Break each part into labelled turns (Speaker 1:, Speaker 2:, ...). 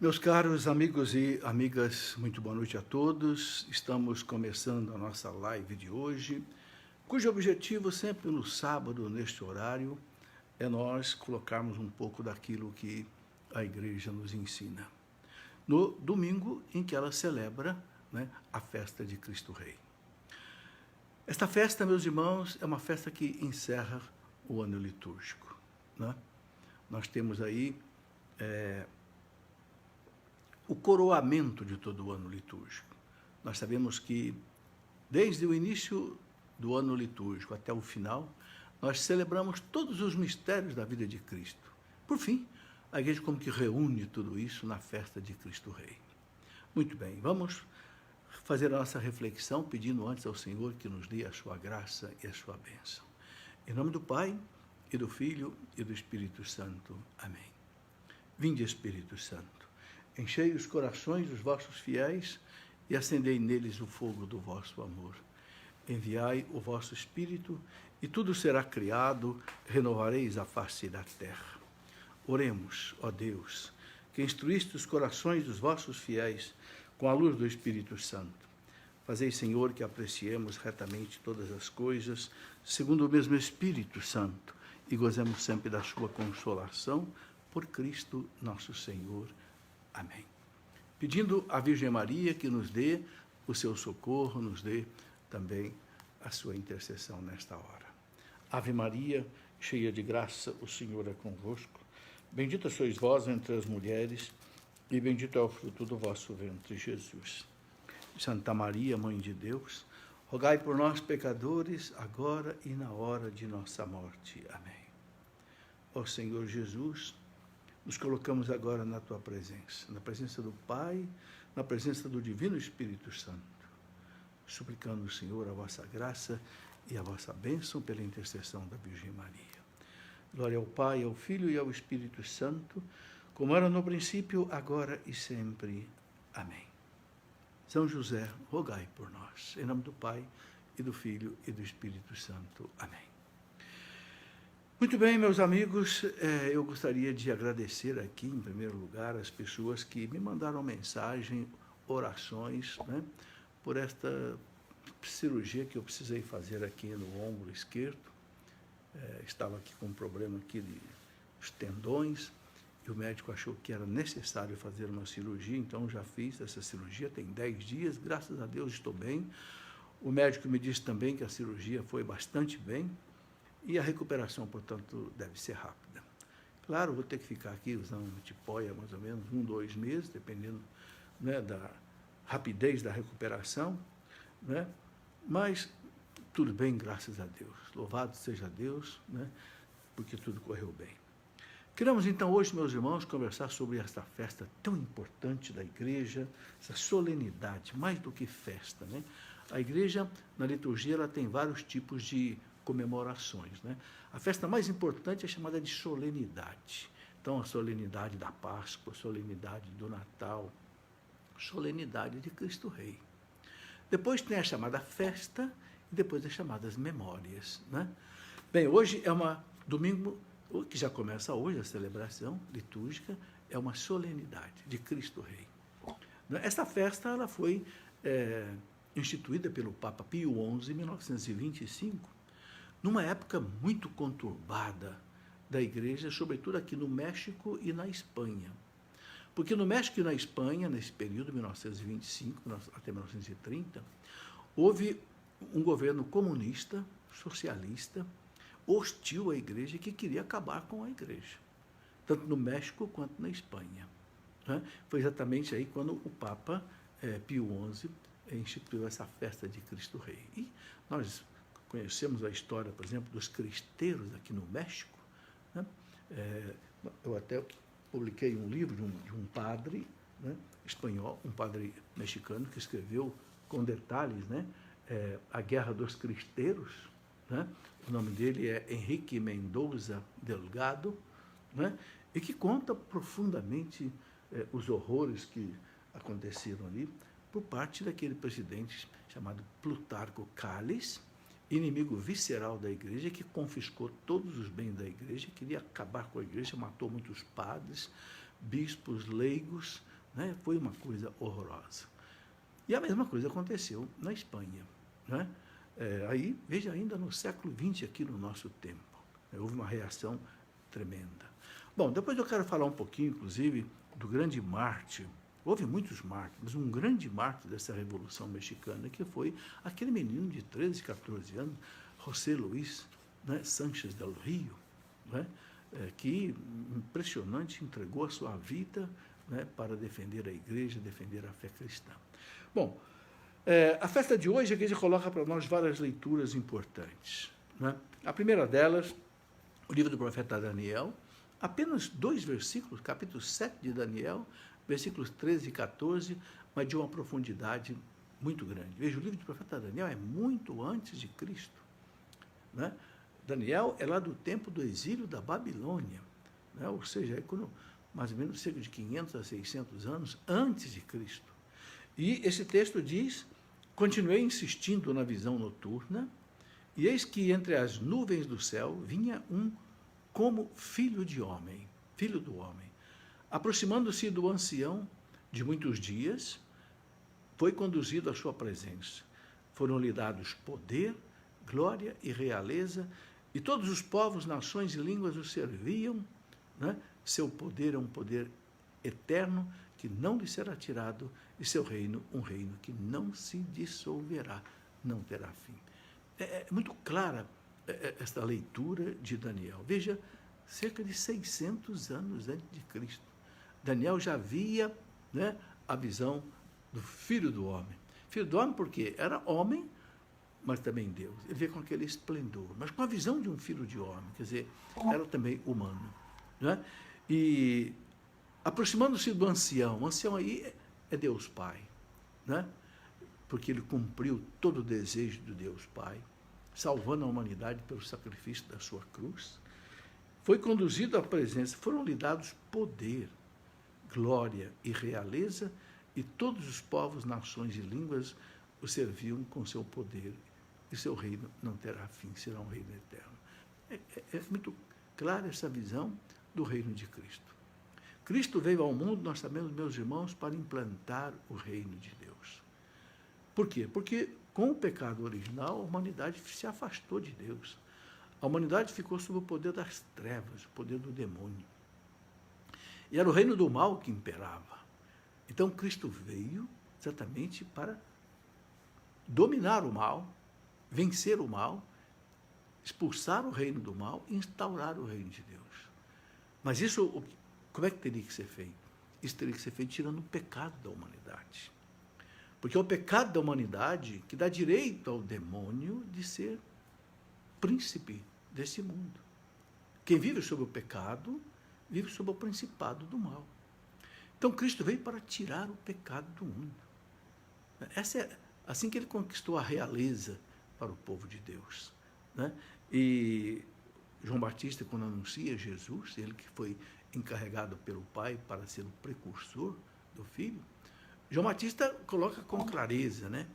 Speaker 1: Meus caros amigos e amigas, muito boa noite a todos. Estamos começando a nossa live de hoje, cujo objetivo sempre no sábado, neste horário, é nós colocarmos um pouco daquilo que a igreja nos ensina. No domingo em que ela celebra, a festa de Cristo Rei. Esta festa, meus irmãos, é uma festa que encerra o ano litúrgico. Nós temos aí o coroamento de todo o ano litúrgico. Nós sabemos que, desde o início do ano litúrgico até o final, nós celebramos todos os mistérios da vida de Cristo. Por fim, a igreja como que reúne tudo isso na festa de Cristo Rei. Muito bem, vamos fazer a nossa reflexão pedindo antes ao Senhor que nos dê a sua graça e a sua bênção. Em nome do Pai, e do Filho, e do Espírito Santo. Amém. Vinde, Espírito Santo. Enchei os corações dos vossos fiéis e acendei neles o fogo do vosso amor. Enviai o vosso Espírito e tudo será criado, renovareis a face da terra. Oremos, ó Deus, que instruíste os corações dos vossos fiéis com a luz do Espírito Santo. Fazei, Senhor, que apreciemos retamente todas as coisas, segundo o mesmo Espírito Santo, e gozemos sempre da sua consolação, por Cristo nosso Senhor. Amém. Pedindo à Virgem Maria que nos dê o seu socorro, nos dê também a sua intercessão nesta hora. Ave Maria, cheia de graça, o Senhor é convosco. Bendita sois vós entre as mulheres, e bendito é o fruto do vosso ventre, Jesus. Santa Maria, Mãe de Deus, rogai por nós, pecadores, agora e na hora de nossa morte. Amém. Ó Senhor Jesus, nos colocamos agora na Tua presença, na presença do Pai, na presença do Divino Espírito Santo, suplicando, Senhor, a vossa graça e a vossa bênção pela intercessão da Virgem Maria. Glória ao Pai, ao Filho e ao Espírito Santo, como era no princípio, agora e sempre. Amém. São José, rogai por nós. Em nome do Pai, e do Filho e do Espírito Santo. Amém. Muito bem, meus amigos, eu gostaria de agradecer aqui, em primeiro lugar, as pessoas que me mandaram mensagem, orações, por esta cirurgia que eu precisei fazer aqui no ombro esquerdo. Estava aqui com um problema aqui dos tendões, e o médico achou que era necessário fazer uma cirurgia, então já fiz essa cirurgia, tem 10 dias, graças a Deus estou bem. O médico me disse também que a cirurgia foi bastante bem, e a recuperação, portanto, deve ser rápida. Claro, vou ter que ficar aqui usando uma tipóia mais ou menos 2 meses, dependendo da rapidez da recuperação, mas tudo bem, graças a Deus. Louvado seja Deus, porque tudo correu bem. Queremos, então, hoje, meus irmãos, conversar sobre esta festa tão importante da igreja, essa solenidade, mais do que festa. A igreja, na liturgia, ela tem vários tipos de comemorações. A festa mais importante é chamada de solenidade. Então, a solenidade da Páscoa, a solenidade do Natal, a solenidade de Cristo Rei. Depois tem a chamada festa e depois as chamadas memórias. Bem, hoje é domingo, que já começa hoje a celebração litúrgica, é uma solenidade de Cristo Rei. Esta festa ela foi instituída pelo Papa Pio XI em 1925, numa época muito conturbada da igreja, sobretudo aqui no México e na Espanha. Porque no México e na Espanha, nesse período, 1925 até 1930, houve um governo comunista, socialista, hostil à igreja, que queria acabar com a igreja, tanto no México quanto na Espanha. Foi exatamente aí quando o Papa Pio XI instituiu essa festa de Cristo Rei. E nós conhecemos a história, por exemplo, dos cristeiros aqui no México. Eu até publiquei um livro de um padre espanhol, um padre mexicano, que escreveu com detalhes a Guerra dos Cristeiros. O nome dele é Henrique Mendoza Delgado, e que conta profundamente os horrores que aconteceram ali por parte daquele presidente chamado Plutarco Calles, inimigo visceral da igreja, que confiscou todos os bens da igreja, queria acabar com a igreja, matou muitos padres, bispos leigos, né? Foi uma coisa horrorosa. E a mesma coisa aconteceu na Espanha, né? Aí, veja, ainda no século XX, aqui no nosso tempo, houve uma reação tremenda. Bom, depois eu quero falar um pouquinho, inclusive, do grande mártir. Houve muitos mártires, mas um grande mártir dessa Revolução Mexicana, que foi aquele menino de 13, 14 anos, José Luis, né, Sánchez del Rio, né, que, impressionante, entregou a sua vida, né, para defender a igreja, defender a fé cristã. Bom, a festa de hoje, a igreja coloca para nós várias leituras importantes, né? A primeira delas, o livro do profeta Daniel, apenas 2 versículos, capítulo 7 de Daniel, versículos 13 e 14, mas de uma profundidade muito grande. Veja, o livro do profeta Daniel é muito antes de Cristo, né? Daniel é lá do tempo do exílio da Babilônia, né? Ou seja, é quando, mais ou menos cerca de 500 a 600 anos antes de Cristo. E esse texto diz: continuei insistindo na visão noturna, e eis que entre as nuvens do céu vinha um como filho de homem, filho do homem. Aproximando-se do ancião de muitos dias, foi conduzido à sua presença. Foram-lhe dados poder, glória e realeza, e todos os povos, nações e línguas o serviam, né? Seu poder é um poder eterno, que não lhe será tirado, e seu reino, um reino que não se dissolverá, não terá fim. É muito clara esta leitura de Daniel. Veja, cerca de 600 anos antes de Cristo, Daniel já via, né, a visão do Filho do Homem. Filho do Homem porque era homem, mas também Deus. Ele vê com aquele esplendor, mas com a visão de um filho de homem, quer dizer, era também humano, né? E aproximando-se do ancião, o ancião aí é Deus Pai, né? Porque ele cumpriu todo o desejo do Deus Pai, salvando a humanidade pelo sacrifício da sua cruz. Foi conduzido à presença, foram-lhe dados poder, glória e realeza, e todos os povos, nações e línguas o serviam com seu poder, e seu reino não terá fim, será um reino eterno. É muito clara essa visão do reino de Cristo. Cristo veio ao mundo, nós sabemos, meus irmãos, para implantar o reino de Deus. Por quê? Porque com o pecado original, a humanidade se afastou de Deus. A humanidade ficou sob o poder das trevas, o poder do demônio. E era o reino do mal que imperava. Então, Cristo veio exatamente para dominar o mal, vencer o mal, expulsar o reino do mal e instaurar o reino de Deus. Mas isso, como é que teria que ser feito? Isso teria que ser feito tirando o pecado da humanidade. Porque é o pecado da humanidade que dá direito ao demônio de ser príncipe desse mundo. Quem vive sob o pecado, vive sob o principado do mal. Então, Cristo veio para tirar o pecado do mundo. Essa é assim que ele conquistou a realeza para o povo de Deus, né? E João Batista, quando anuncia Jesus, ele que foi encarregado pelo Pai para ser o precursor do Filho, João Batista coloca com clareza, né?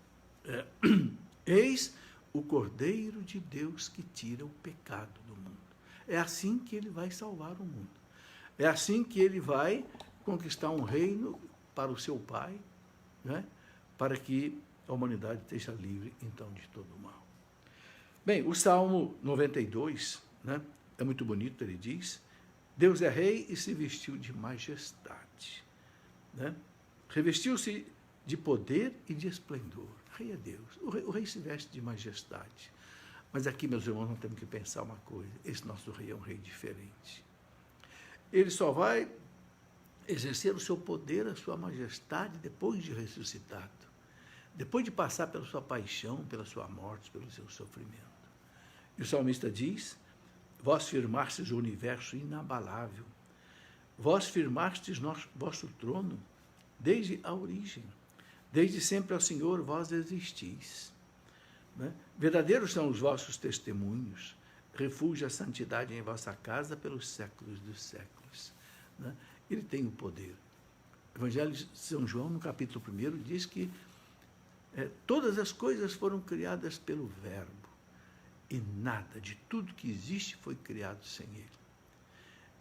Speaker 1: Eis o Cordeiro de Deus que tira o pecado do mundo. É assim que ele vai salvar o mundo. É assim que ele vai conquistar um reino para o seu Pai, né? Para que a humanidade esteja livre, então, de todo o mal. Bem, o Salmo 92, né, é muito bonito, ele diz: Deus é rei e se vestiu de majestade, né? Revestiu-se de poder e de esplendor. Rei é Deus. O rei se veste de majestade. Mas aqui, meus irmãos, nós temos que pensar uma coisa: esse nosso rei é um rei diferente. Ele só vai exercer o seu poder, a sua majestade, depois de ressuscitado. Depois de passar pela sua paixão, pela sua morte, pelo seu sofrimento. E o salmista diz: vós firmastes o universo inabalável. Vós firmastes vosso trono desde a origem. Desde sempre ao Senhor vós existis. Né? Verdadeiros são os vossos testemunhos. Refúgio a santidade em vossa casa pelos séculos dos séculos. Né? Ele tem o poder. O Evangelho de São João, no capítulo 1, diz que todas as coisas foram criadas pelo Verbo, e nada de tudo que existe foi criado sem ele.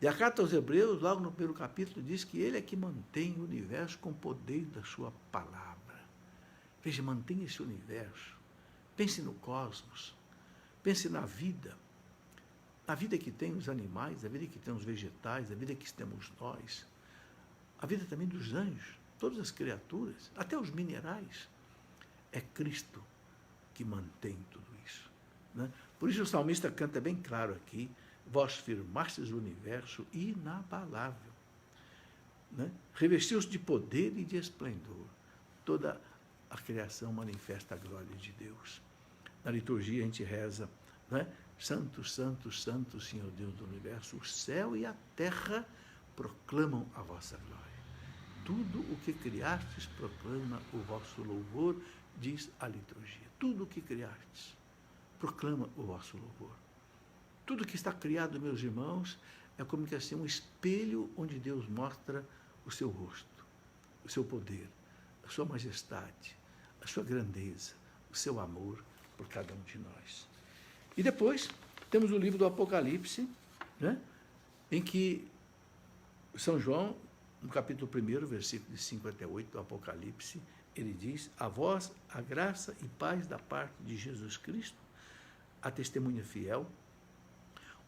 Speaker 1: E a carta aos Hebreus, logo no primeiro capítulo, diz que ele é que mantém o universo com o poder da sua palavra. Veja, mantenha esse universo. Pense no cosmos. Pense na vida. A vida que tem os animais, a vida que tem os vegetais, a vida que temos nós, a vida também dos anjos, todas as criaturas, até os minerais. É Cristo que mantém tudo isso. Né? Por isso o salmista canta bem claro aqui, vós firmastes o universo inabalável. Né? Revestiu-se de poder e de esplendor. Toda a criação manifesta a glória de Deus. Na liturgia a gente reza, né? Santo, santo, santo, Senhor Deus do universo, o céu e a terra proclamam a vossa glória. Tudo o que criastes proclama o vosso louvor, diz a liturgia. Tudo o que criastes proclama o vosso louvor. Tudo que está criado, meus irmãos, é como que assim um espelho onde Deus mostra o seu rosto, o seu poder, a sua majestade, a sua grandeza, o seu amor por cada um de nós. E depois temos o livro do Apocalipse, né, em que São João, no capítulo 1, versículo de 5 até 8 do Apocalipse, ele diz, a vós a graça e paz da parte de Jesus Cristo, a testemunha fiel,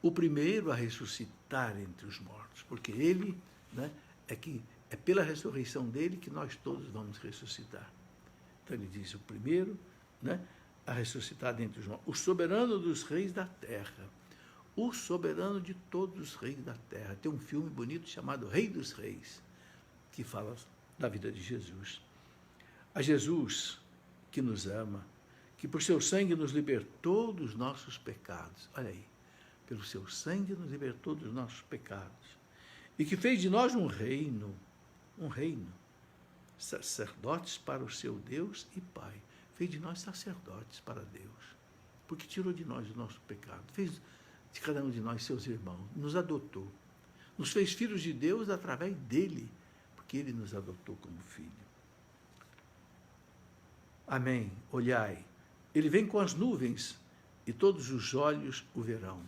Speaker 1: o primeiro a ressuscitar entre os mortos, porque ele, né, é pela ressurreição dele que nós todos vamos ressuscitar. Então ele diz, o primeiro, né, a ressuscitar dentre os mortos, o soberano dos reis da terra, o soberano de todos os reis da terra. Tem um filme bonito chamado Rei dos Reis, que fala da vida de Jesus. A Jesus que nos ama, que por seu sangue nos libertou dos nossos pecados. Olha aí, pelo seu sangue nos libertou dos nossos pecados. E que fez de nós um reino, sacerdotes para o seu Deus e Pai. Fez de nós sacerdotes para Deus, porque tirou de nós o nosso pecado, fez de cada um de nós seus irmãos, nos adotou, nos fez filhos de Deus através dele, porque ele nos adotou como filho. Amém. Olhai, ele vem com as nuvens e todos os olhos o verão.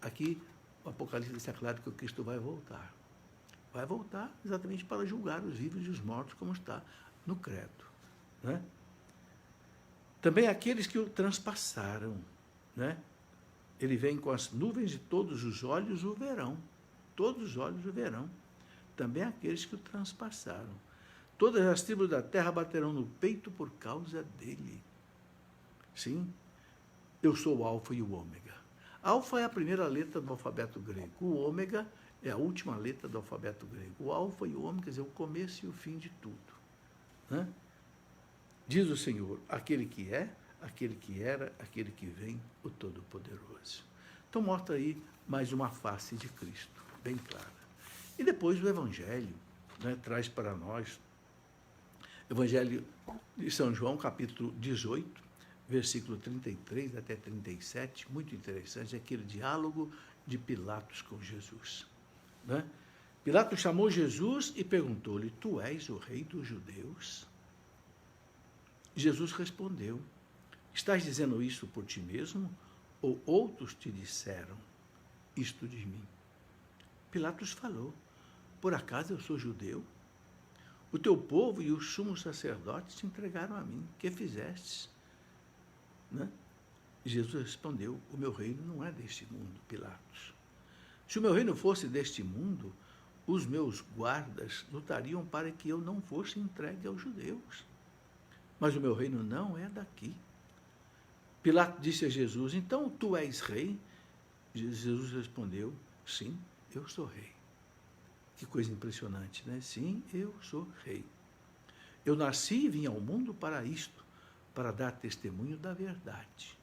Speaker 1: Aqui o Apocalipse está claro que o Cristo vai voltar. Vai voltar exatamente para julgar os vivos e os mortos, como está no credo, né? Também aqueles que o transpassaram, né? Ele vem com as nuvens e todos os olhos o verão. Todos os olhos o verão. Também aqueles que o transpassaram. Todas as tribos da terra baterão no peito por causa dele. Sim, eu sou o Alfa e o Ômega. Alfa é a primeira letra do alfabeto grego. O Ômega é a última letra do alfabeto grego. O Alfa e o Ômega, quer dizer, o começo e o fim de tudo, né? Diz o Senhor, aquele que é, aquele que era, aquele que vem, o Todo-Poderoso. Então mostra aí mais uma face de Cristo, bem clara. E depois o Evangelho, né, traz para nós, Evangelho de São João, capítulo 18, versículo 33 até 37, muito interessante, aquele diálogo de Pilatos com Jesus, né? Pilatos chamou Jesus e perguntou-lhe, tu és o rei dos judeus? Jesus respondeu, estás dizendo isso por ti mesmo, ou outros te disseram isto de mim? Pilatos falou, por acaso eu sou judeu? O teu povo e os sumos sacerdotes te entregaram a mim, que fizestes? Né? Jesus respondeu, o meu reino não é deste mundo, Pilatos. Se o meu reino fosse deste mundo, os meus guardas lutariam para que eu não fosse entregue aos judeus. Mas o meu reino não é daqui. Pilatos disse a Jesus, então tu és rei? Jesus respondeu, sim, eu sou rei. Que coisa impressionante, né? Sim, eu sou rei. Eu nasci e vim ao mundo para isto, para dar testemunho da verdade.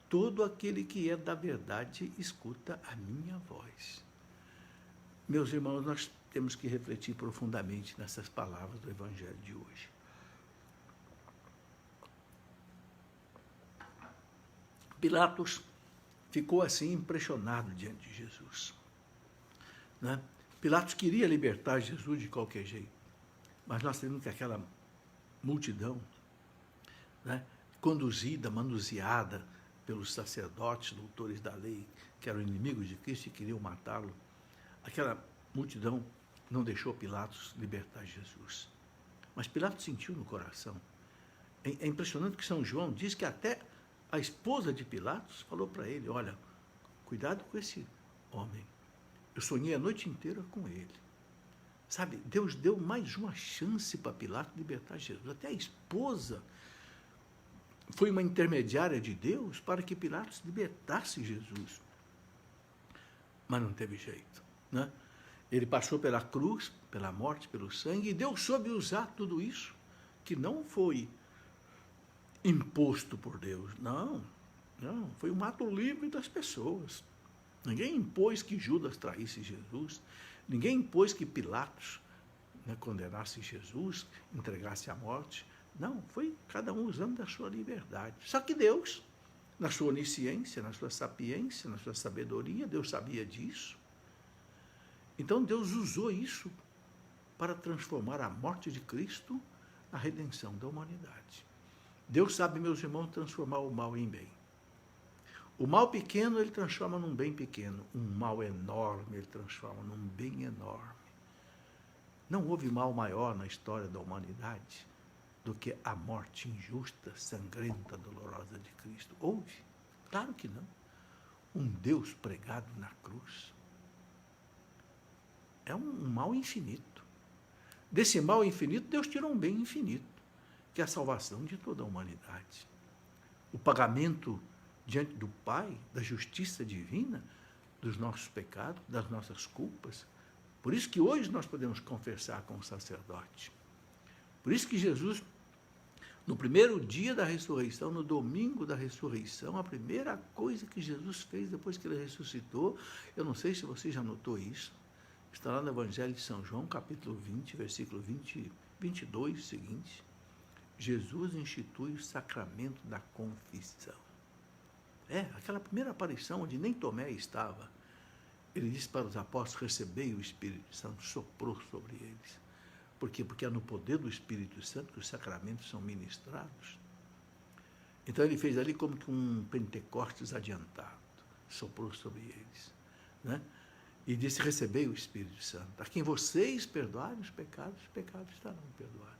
Speaker 1: Todo aquele que é da verdade escuta a minha voz. Meus irmãos, nós temos que refletir profundamente nessas palavras do Evangelho de hoje. Pilatos ficou assim impressionado diante de Jesus, né? Pilatos queria libertar Jesus de qualquer jeito, mas nós sabemos que aquela multidão, né, conduzida, manuseada pelos sacerdotes, doutores da lei, que eram inimigos de Cristo e queriam matá-lo, Aquela multidão não deixou Pilatos libertar Jesus. Mas Pilatos sentiu no coração. É impressionante que São João diz que até a esposa de Pilatos falou para ele, olha, cuidado com esse homem. Eu sonhei a noite inteira com ele. Sabe, Deus deu mais uma chance para Pilatos libertar Jesus. Até a esposa foi uma intermediária de Deus para que Pilatos libertasse Jesus. Mas não teve jeito, né? Ele passou pela cruz, pela morte, pelo sangue, e Deus soube usar tudo isso, que não foi imposto por Deus. Não, foi um ato livre das pessoas. Ninguém impôs que Judas traísse Jesus, ninguém impôs que Pilatos, né, condenasse Jesus, entregasse à morte. Não, foi cada um usando da sua liberdade. Só que Deus, na sua onisciência, na sua sapiência, na sua sabedoria, Deus sabia disso. Então Deus usou isso para transformar a morte de Cristo na redenção da humanidade. Deus sabe, meus irmãos, transformar o mal em bem. O mal pequeno ele transforma num bem pequeno. Um mal enorme ele transforma num bem enorme. Não houve mal maior na história da humanidade do que a morte injusta, sangrenta, dolorosa de Cristo. Houve? Claro que não. Um Deus pregado na cruz. É um mal infinito. Desse mal infinito, Deus tirou um bem infinito, que é a salvação de toda a humanidade. O pagamento diante do Pai, da justiça divina, dos nossos pecados, das nossas culpas. Por isso que hoje nós podemos confessar com o sacerdote. Por isso que Jesus, no primeiro dia da ressurreição, no domingo da ressurreição, a primeira coisa que Jesus fez depois que ele ressuscitou, eu não sei se você já notou isso, está lá no Evangelho de São João, capítulo 20, versículo 22, seguinte. Jesus institui o sacramento da confissão. Aquela primeira aparição onde nem Tomé estava. Ele disse para os apóstolos, recebei o Espírito Santo, soprou sobre eles. Por quê? Porque é no poder do Espírito Santo que os sacramentos são ministrados. Então ele fez ali como que um Pentecostes adiantado, soprou sobre eles, né? E disse, recebei o Espírito Santo. A quem vocês perdoarem os pecados estarão perdoados.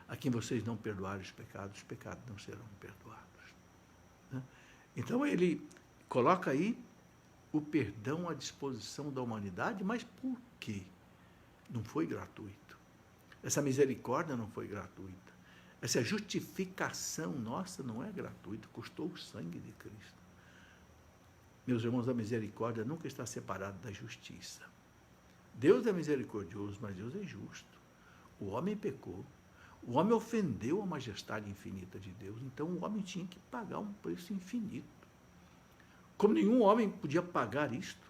Speaker 1: A quem vocês não perdoarem os pecados não serão perdoados. Né? Então ele coloca aí o perdão à disposição da humanidade, mas por quê? Não foi gratuito. Essa misericórdia não foi gratuita. Essa justificação nossa não é gratuita, custou o sangue de Cristo. Meus irmãos, a misericórdia nunca está separada da justiça. Deus é misericordioso, mas Deus é justo. O homem pecou. O homem ofendeu a majestade infinita de Deus, então o homem tinha que pagar um preço infinito. Como nenhum homem podia pagar isto,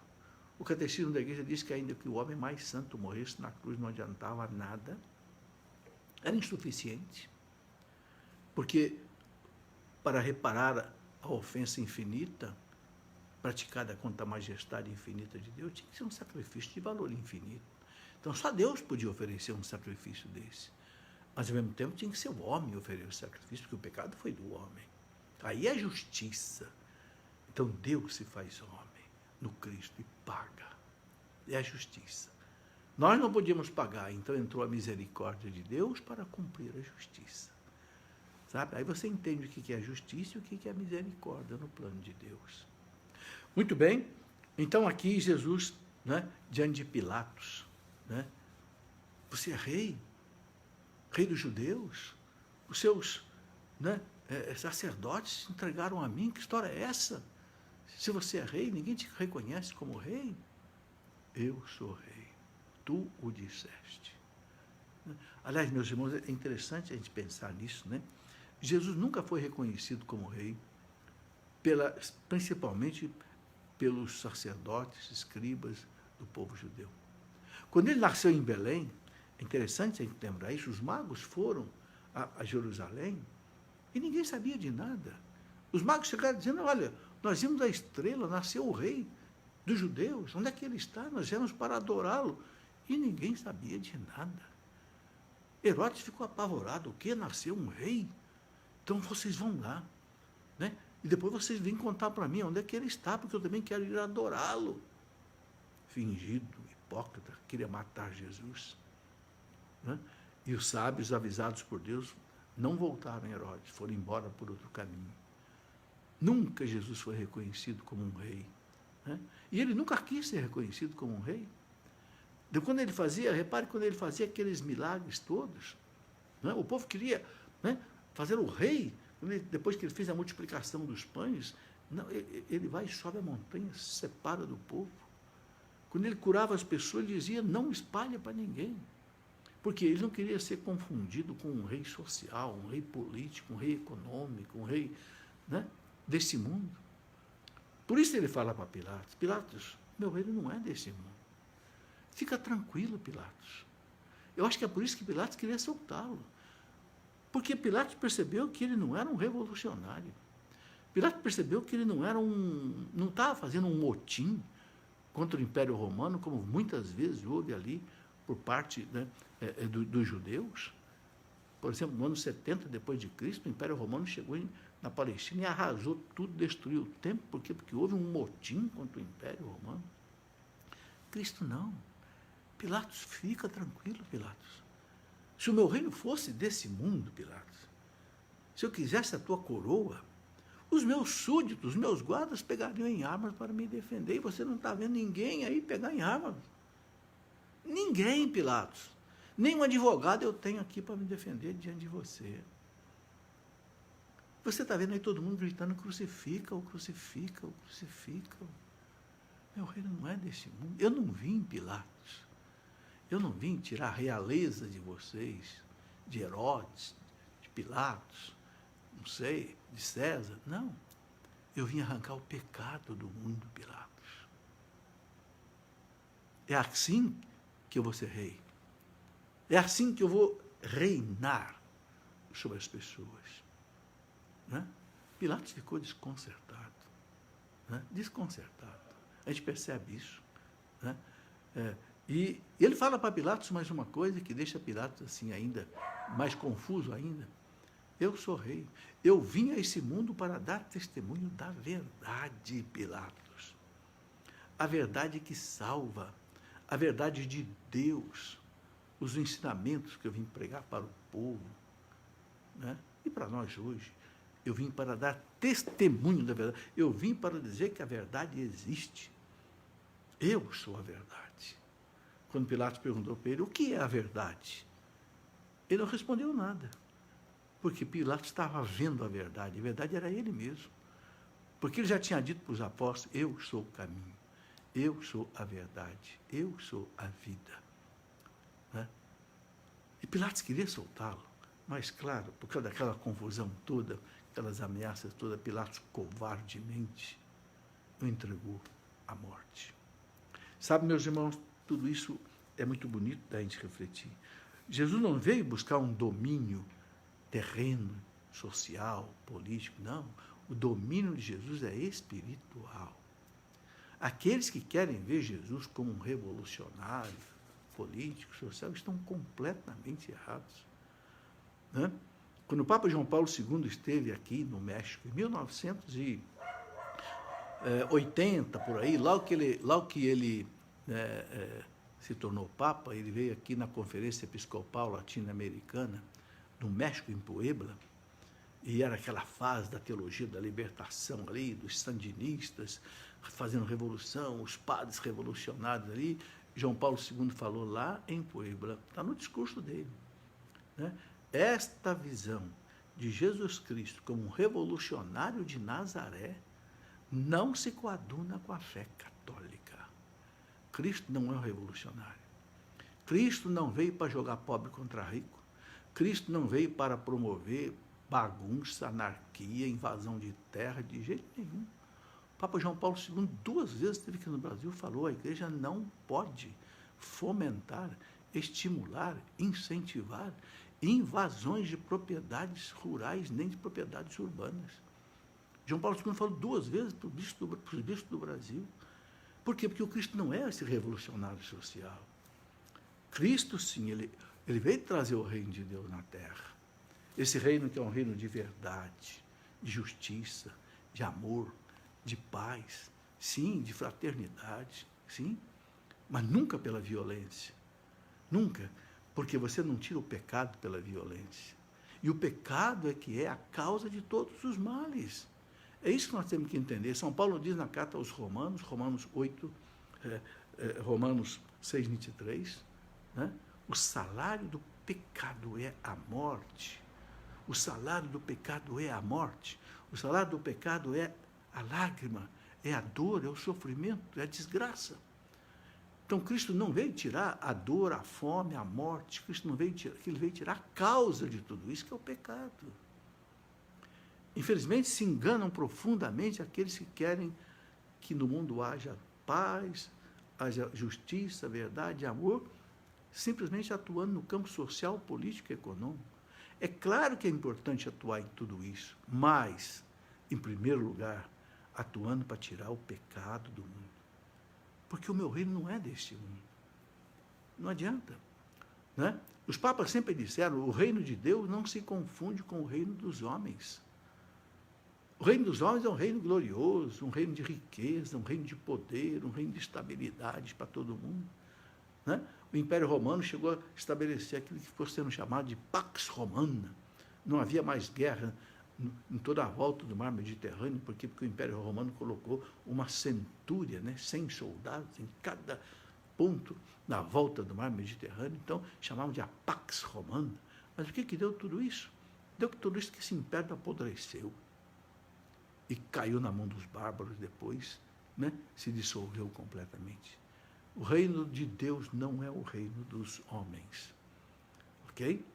Speaker 1: o catecismo da igreja diz que ainda que o homem mais santo morresse na cruz não adiantava nada, era insuficiente, porque para reparar a ofensa infinita praticada contra a majestade infinita de Deus, tinha que ser um sacrifício de valor infinito. Então só Deus podia oferecer um sacrifício desse. Mas, ao mesmo tempo, tinha que ser o homem oferecer o sacrifício, porque o pecado foi do homem. Aí é justiça. Então, Deus se faz homem no Cristo e paga. É a justiça. Nós não podíamos pagar, então entrou a misericórdia de Deus para cumprir a justiça. Sabe? Aí você entende o que é a justiça e o que é a misericórdia no plano de Deus. Muito bem. Então, aqui, Jesus, né, diante de Pilatos, né, você é rei? Rei dos judeus, os seus, né, sacerdotes se entregaram a mim, que história é essa? Se você é rei, ninguém te reconhece como rei? Eu sou rei, tu o disseste. Aliás, meus irmãos, é interessante a gente pensar nisso, né? Jesus nunca foi reconhecido como rei, principalmente pelos sacerdotes, escribas do povo judeu. Quando ele nasceu em Belém, é interessante a gente lembrar isso, os magos foram a Jerusalém e ninguém sabia de nada. Os magos chegaram dizendo, olha, nós vimos a estrela, nasceu o rei dos judeus, onde é que ele está? Nós viemos para adorá-lo. E ninguém sabia de nada. Herodes ficou apavorado, o quê? Nasceu um rei? Então vocês vão lá, né? E depois vocês vêm contar para mim onde é que ele está, porque eu também quero ir adorá-lo. Fingido, hipócrita, queria matar Jesus. Né? E os sábios, avisados por Deus, não voltaram a Herodes, foram embora por outro caminho. Nunca Jesus foi reconhecido como um rei. Né? E ele nunca quis ser reconhecido como um rei. Quando ele fazia, repare, quando ele fazia aqueles milagres todos, né? O povo queria, né, fazer o rei. Depois que ele fez a multiplicação dos pães, não, ele vai e sobe a montanha, se separa do povo. Quando ele curava as pessoas, ele dizia, não espalha para ninguém. Porque ele não queria ser confundido com um rei social, um rei político, um rei econômico, um rei, né, desse mundo. Por isso ele fala para Pilatos, Pilatos, meu reino não é desse mundo. Fica tranquilo, Pilatos. Eu acho que é por isso que Pilatos queria soltá-lo. Porque Pilatos percebeu que ele não era um revolucionário. Pilatos percebeu que ele não estava fazendo um motim contra o Império Romano, como muitas vezes houve ali por parte, né, dos judeus. Por exemplo, no ano 70 depois de Cristo, o Império Romano chegou na Palestina e arrasou tudo, destruiu o templo. Por quê? Porque houve um motim contra o Império Romano. Cristo não. Pilatos, fica tranquilo, Pilatos. Se o meu reino fosse desse mundo, Pilatos, se eu quisesse a tua coroa, os meus súditos, os meus guardas pegariam em armas para me defender, e você não está vendo ninguém aí pegar em armas. Ninguém, Pilatos. Nem um advogado eu tenho aqui para me defender diante de você. Você está vendo aí todo mundo gritando, crucifica-o, crucifica-o, crucifica-o. Meu reino não é desse mundo. Eu não vim, Pilatos. Eu não vim tirar a realeza de vocês, de Herodes, de Pilatos, não sei, de César. Não. Eu vim arrancar o pecado do mundo, Pilatos. É assim que eu vou ser rei. É assim que eu vou reinar sobre as pessoas. Né? Pilatos ficou desconcertado. Né? Desconcertado. A gente percebe isso. Né? E ele fala para Pilatos mais uma coisa que deixa Pilatos assim ainda mais confuso ainda. Eu sou rei. Eu vim a esse mundo para dar testemunho da verdade, Pilatos. A verdade que salva. A verdade de Deus. Os ensinamentos que eu vim pregar para o povo. Né? E para nós hoje. Eu vim para dar testemunho da verdade. Eu vim para dizer que a verdade existe. Eu sou a verdade. Quando Pilatos perguntou para ele, o que é a verdade? Ele não respondeu nada. Porque Pilatos estava vendo a verdade. A verdade era ele mesmo. Porque ele já tinha dito para os apóstolos, eu sou o caminho. Eu sou a verdade. Eu sou a vida. Né? E Pilatos queria soltá-lo. Mas, claro, por causa daquela confusão toda, aquelas ameaças todas, Pilatos covardemente o entregou à morte. Sabe, meus irmãos, tudo isso é muito bonito da gente refletir. Jesus não veio buscar um domínio terreno, social, político, não. O domínio de Jesus é espiritual. Aqueles que querem ver Jesus como um revolucionário, político, social, estão completamente errados. Né? Quando o Papa João Paulo II esteve aqui no México, em 1980, por aí, logo que ele se tornou Papa, ele veio aqui na Conferência Episcopal Latino-Americana, no México, em Puebla, e era aquela fase da teologia da libertação ali, dos sandinistas, fazendo revolução, os padres revolucionários ali. João Paulo II falou lá em Puebla, está no discurso dele, né? Esta visão de Jesus Cristo como um revolucionário de Nazaré não se coaduna com a fé católica. Cristo não é um revolucionário. Cristo não veio para jogar pobre contra rico. Cristo não veio para promover bagunça, anarquia, invasão de terra, de jeito nenhum. O Papa João Paulo II 2 vezes esteve aqui no Brasil e falou, a igreja não pode fomentar, estimular, incentivar invasões de propriedades rurais, nem de propriedades urbanas. João Paulo II falou 2 vezes para os bispos do Brasil. Por quê? Porque o Cristo não é esse revolucionário social. Cristo, sim, ele veio trazer o reino de Deus na terra. Esse reino que é um reino de verdade, de justiça, de amor, de paz, sim, de fraternidade, sim. mas nunca pela violência. Nunca, porque você não tira o pecado pela violência. E o pecado é que é a causa de todos os males. É isso que nós temos que entender. São Paulo diz na carta aos Romanos, Romanos 6:23, né? O salário do pecado é a morte. O salário do pecado é a morte. O salário do pecado é a lágrima, é a dor, é o sofrimento, é a desgraça. Então, Cristo não veio tirar a dor, a fome, a morte. Cristo não veio tirar, ele veio tirar a causa de tudo isso, que é o pecado. Infelizmente, se enganam profundamente aqueles que querem que no mundo haja paz, haja justiça, verdade, amor, simplesmente atuando no campo social, político e econômico. É claro que é importante atuar em tudo isso, mas, em primeiro lugar, atuando para tirar o pecado do mundo. Porque o meu reino não é deste mundo. Não adianta. Né? Os papas sempre disseram, o reino de Deus não se confunde com o reino dos homens. O reino dos homens é um reino glorioso, um reino de riqueza, um reino de poder, um reino de estabilidade para todo mundo. Né? O Império Romano chegou a estabelecer aquilo que ficou sendo chamado de Pax Romana. Não havia mais guerra em toda a volta do mar Mediterrâneo, porque o Império Romano colocou uma centúria, né, 100 soldados em cada ponto na volta do mar Mediterrâneo, então chamavam de a Pax Romana. Mas o que deu tudo isso? Deu tudo isso que esse império apodreceu e caiu na mão dos bárbaros depois, né, se dissolveu completamente. O reino de Deus não é o reino dos homens, ok?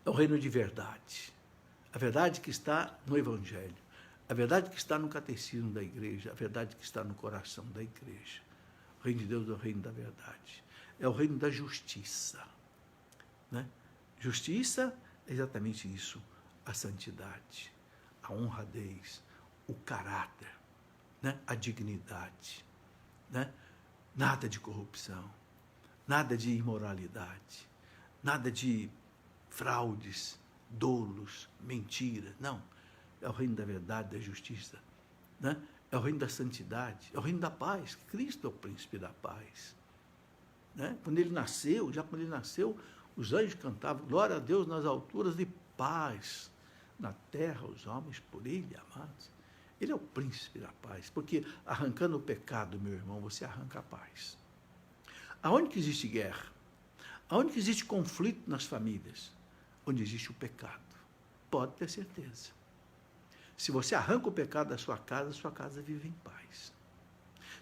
Speaker 1: É o reino de verdade. A verdade que está no Evangelho, a verdade que está no catecismo da igreja, a verdade que está no coração da igreja. O reino de Deus é o reino da verdade. É o reino da justiça. Né? Justiça é exatamente isso, a santidade, a honradez, o caráter, né? A dignidade. Né? Nada de corrupção, nada de imoralidade, nada de fraudes, dolos, mentiras. Não. É o reino da verdade, da justiça. Né? É o reino da santidade, é o reino da paz. Cristo é o príncipe da paz. Né? Quando ele nasceu, os anjos cantavam glória a Deus nas alturas e paz na terra, os homens por ele amados. Ele é o príncipe da paz, porque arrancando o pecado, meu irmão, você arranca a paz. Aonde que existe guerra? Aonde que existe conflito nas famílias? Onde existe o pecado. Pode ter certeza. Se você arranca o pecado da sua casa vive em paz.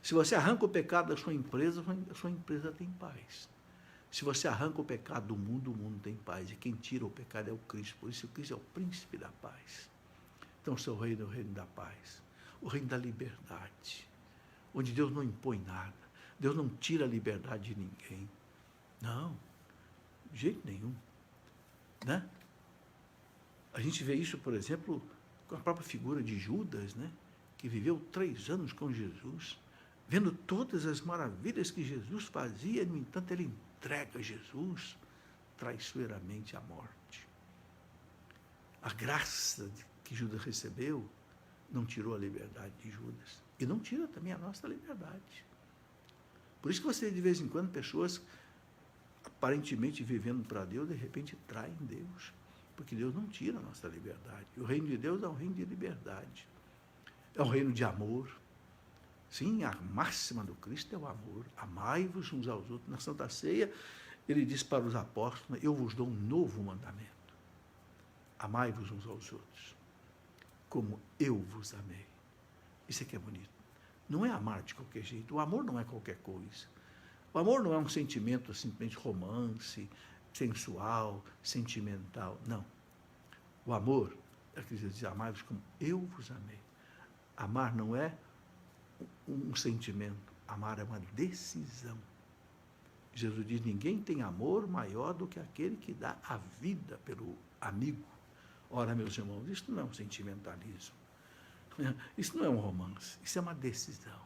Speaker 1: Se você arranca o pecado da sua empresa tem paz. Se você arranca o pecado do mundo, o mundo tem paz. E quem tira o pecado é o Cristo. Por isso, o Cristo é o príncipe da paz. Então, o seu reino é o reino da paz. O reino da liberdade. Onde Deus não impõe nada. Deus não tira a liberdade de ninguém. Não. De jeito nenhum. Né? A gente vê isso, por exemplo, com a própria figura de Judas, né? Que viveu 3 anos com Jesus, vendo todas as maravilhas que Jesus fazia, no entanto, ele entrega Jesus traiçoeiramente à morte. A graça que Judas recebeu não tirou a liberdade de Judas e não tira também a nossa liberdade. Por isso que você, de vez em quando, pessoas aparentemente vivendo para Deus, de repente traem Deus, porque Deus não tira a nossa liberdade. O reino de Deus é um reino de liberdade, é um reino de amor. Sim, a máxima do Cristo é o amor. Amai-vos uns aos outros. Na Santa Ceia, ele diz para os apóstolos, eu vos dou um novo mandamento. Amai-vos uns aos outros, como eu vos amei. Isso é que é bonito. Não é amar de qualquer jeito. O amor não é qualquer coisa. O amor não é um sentimento simplesmente romance, sensual, sentimental. Não. O amor é que diz, amai-vos como eu vos amei. Amar não é um sentimento. Amar é uma decisão. Jesus diz, ninguém tem amor maior do que aquele que dá a vida pelo amigo. Ora, meus irmãos, isso não é um sentimentalismo. Isso não é um romance. Isso é uma decisão.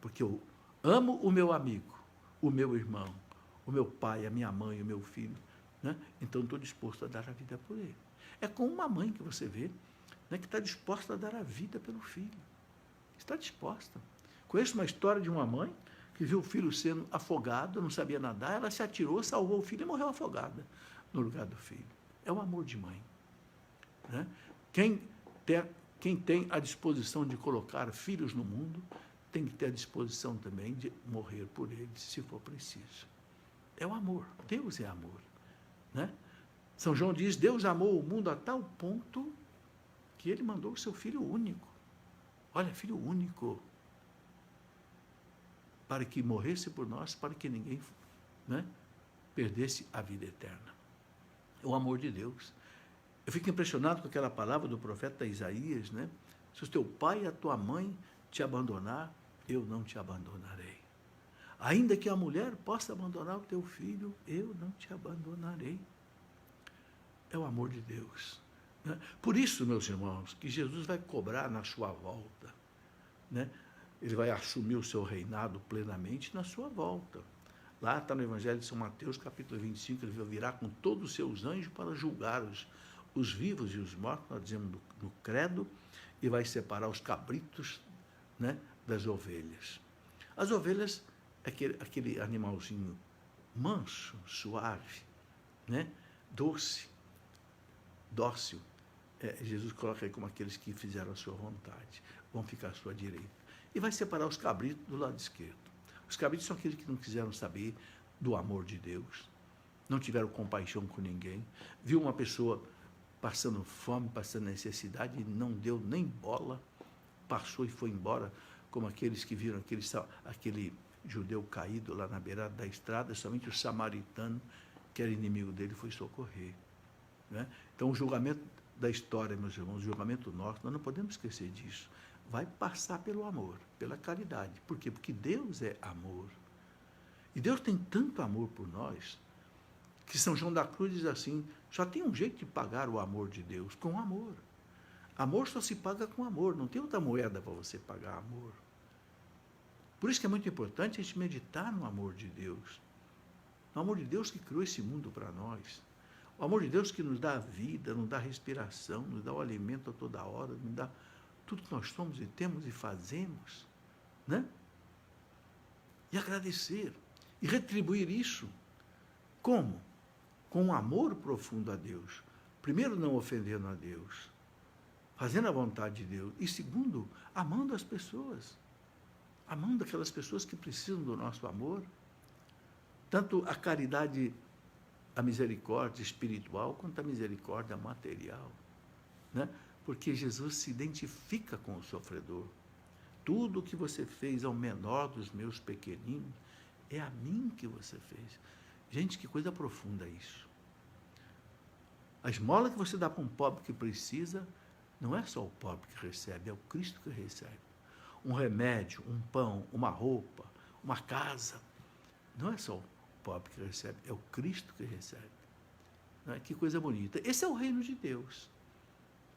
Speaker 1: Porque eu amo o meu amigo, o meu irmão, o meu pai, a minha mãe, o meu filho. Né? Então, estou disposto a dar a vida por ele. É como uma mãe que você vê, né, que está disposta a dar a vida pelo filho. Está disposta. Conheço uma história de uma mãe que viu o filho sendo afogado, não sabia nadar, ela se atirou, salvou o filho e morreu afogada no lugar do filho. É o amor de mãe. Né? Quem tem a disposição de colocar filhos no mundo, tem que ter a disposição também de morrer por eles, se for preciso. É o amor. Deus é amor. Né? São João diz, Deus amou o mundo a tal ponto que ele mandou o seu Filho único. Olha, Filho único. Para que morresse por nós, para que ninguém, né, perdesse a vida eterna. É o amor de Deus. Eu fico impressionado com aquela palavra do profeta Isaías, né? Se o teu pai e a tua mãe te abandonar, eu não te abandonarei. Ainda que a mulher possa abandonar o teu filho, eu não te abandonarei. É o amor de Deus. Né? Por isso, meus irmãos, que Jesus vai cobrar na sua volta. Né? Ele vai assumir o seu reinado plenamente na sua volta. Lá está no Evangelho de São Mateus, capítulo 25, ele virá com todos os seus anjos para julgar os vivos e os mortos, nós dizemos no credo, e vai separar os cabritos, né, das ovelhas. As ovelhas é aquele animalzinho manso, suave, né, doce, dócil. Jesus coloca aí como aqueles que fizeram a sua vontade, vão ficar à sua direita. E vai separar os cabritos do lado esquerdo. Os cabritos são aqueles que não quiseram saber do amor de Deus, não tiveram compaixão com ninguém, viu uma pessoa passando fome, passando necessidade, e não deu nem bola, passou e foi embora, como aqueles que viram aquele judeu caído lá na beirada da estrada, somente o samaritano, que era inimigo dele, foi socorrer. Né? Então, o julgamento da história, meus irmãos, o julgamento nosso, nós não podemos esquecer disso. Vai passar pelo amor, pela caridade. Por quê? Porque Deus é amor. E Deus tem tanto amor por nós, que São João da Cruz diz assim, só tem um jeito de pagar o amor de Deus, com amor. Amor só se paga com amor, não tem outra moeda para você pagar amor. Por isso que é muito importante a gente meditar no amor de Deus. No amor de Deus que criou esse mundo para nós. O amor de Deus que nos dá a vida, nos dá a respiração, nos dá o alimento a toda hora, nos dá tudo que nós somos e temos e fazemos, né? E agradecer, e retribuir isso. Como? Com um amor profundo a Deus. Primeiro, não ofendendo a Deus, fazendo a vontade de Deus. E segundo, amando as pessoas. Amando aquelas pessoas que precisam do nosso amor. Tanto a caridade, a misericórdia espiritual, quanto a misericórdia material. Né? Porque Jesus se identifica com o sofredor. Tudo o que você fez ao menor dos meus pequeninos, é a mim que você fez. Gente, que coisa profunda isso. A esmola que você dá para um pobre que precisa, não é só o pobre que recebe, é o Cristo que recebe. Um remédio, um pão, uma roupa, uma casa, não é só o pobre que recebe, é o Cristo que recebe. Não é? Que coisa bonita. Esse é o reino de Deus.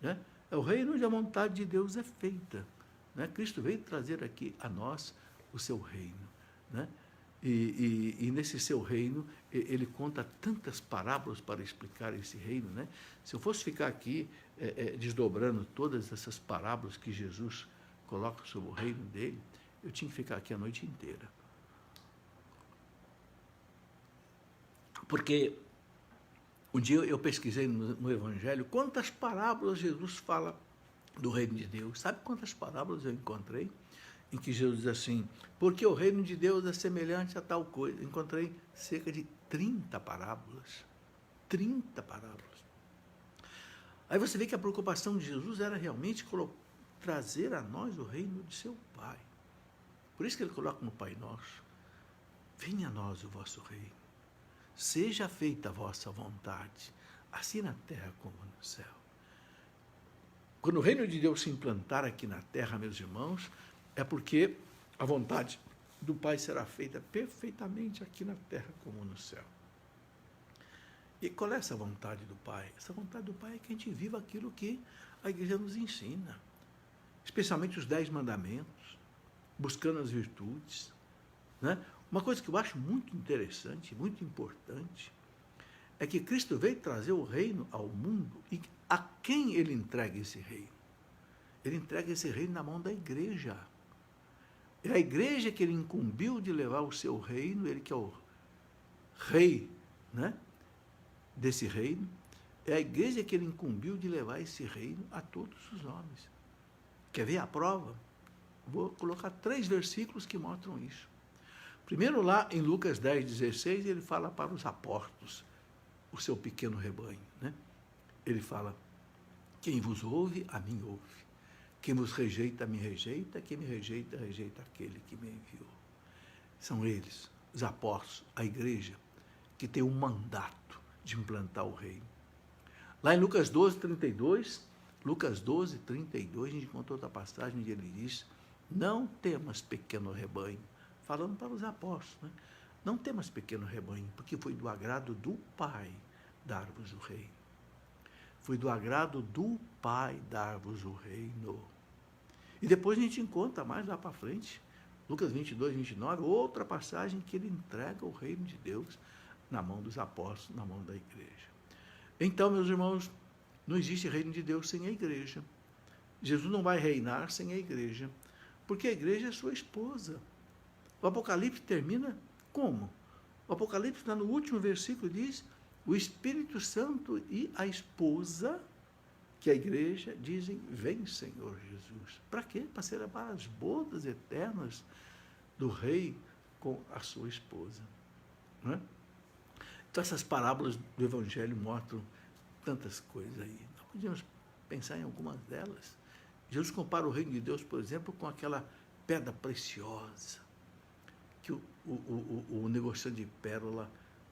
Speaker 1: Né? É o reino onde a vontade de Deus é feita. Né? Cristo veio trazer aqui a nós o seu reino. Né? E nesse seu reino, ele conta tantas parábolas para explicar esse reino. Né? Se eu fosse ficar aqui desdobrando todas essas parábolas que Jesus coloca sobre o reino dele, eu tinha que ficar aqui a noite inteira. Porque um dia eu pesquisei no Evangelho quantas parábolas Jesus fala do reino de Deus. Sabe quantas parábolas eu encontrei? Em que Jesus diz assim, porque o reino de Deus é semelhante a tal coisa. Encontrei cerca de 30 parábolas. 30 parábolas. Aí você vê que a preocupação de Jesus era realmente trazer a nós o reino de seu Pai. Por isso que ele coloca no Pai Nosso, venha a nós o vosso reino. Seja feita a vossa vontade, assim na terra como no céu. Quando o reino de Deus se implantar aqui na terra, meus irmãos, é porque a vontade do Pai será feita perfeitamente aqui na terra como no céu. E qual é essa vontade do Pai? Essa vontade do Pai é que a gente viva aquilo que a igreja nos ensina, especialmente os 10 mandamentos, buscando as virtudes. Né? Uma coisa que eu acho muito interessante, muito importante, é que Cristo veio trazer o reino ao mundo e a quem ele entrega esse reino? Ele entrega esse reino na mão da igreja. É a igreja que ele incumbiu de levar o seu reino, ele que é o rei, né, desse reino. É a igreja que ele incumbiu de levar esse reino a todos os homens. Quer ver a prova? Vou colocar 3 versículos que mostram isso. Primeiro, lá em Lucas 10:16, ele fala para os apóstolos, o seu pequeno rebanho, né? Ele fala: quem vos ouve, a mim ouve. Quem vos rejeita, me rejeita. Quem me rejeita, rejeita aquele que me enviou. São eles, os apóstolos, a igreja, que tem um mandato de implantar o reino. Lá em Lucas 12:32, a gente encontra outra passagem onde ele diz: não temas, pequeno rebanho, falando para os apóstolos, né? Não temas, pequeno rebanho, porque foi do agrado do Pai dar-vos o reino. Foi do agrado do Pai dar-vos o reino. E depois a gente encontra mais lá para frente, Lucas 22:29, outra passagem que ele entrega o reino de Deus na mão dos apóstolos, na mão da igreja. Então, meus irmãos, não existe reino de Deus sem a igreja. Jesus não vai reinar sem a igreja, porque a igreja é sua esposa. O Apocalipse termina como? O Apocalipse, no último versículo, diz: o Espírito Santo e a esposa, que a igreja, dizem: vem, Senhor Jesus. Para quê? Para celebrar as bodas eternas do rei com a sua esposa. Não é? Então, essas parábolas do Evangelho mostram tantas coisas aí. Nós podíamos pensar em algumas delas. Jesus compara o reino de Deus, por exemplo, com aquela pedra preciosa, que o negociante de pérola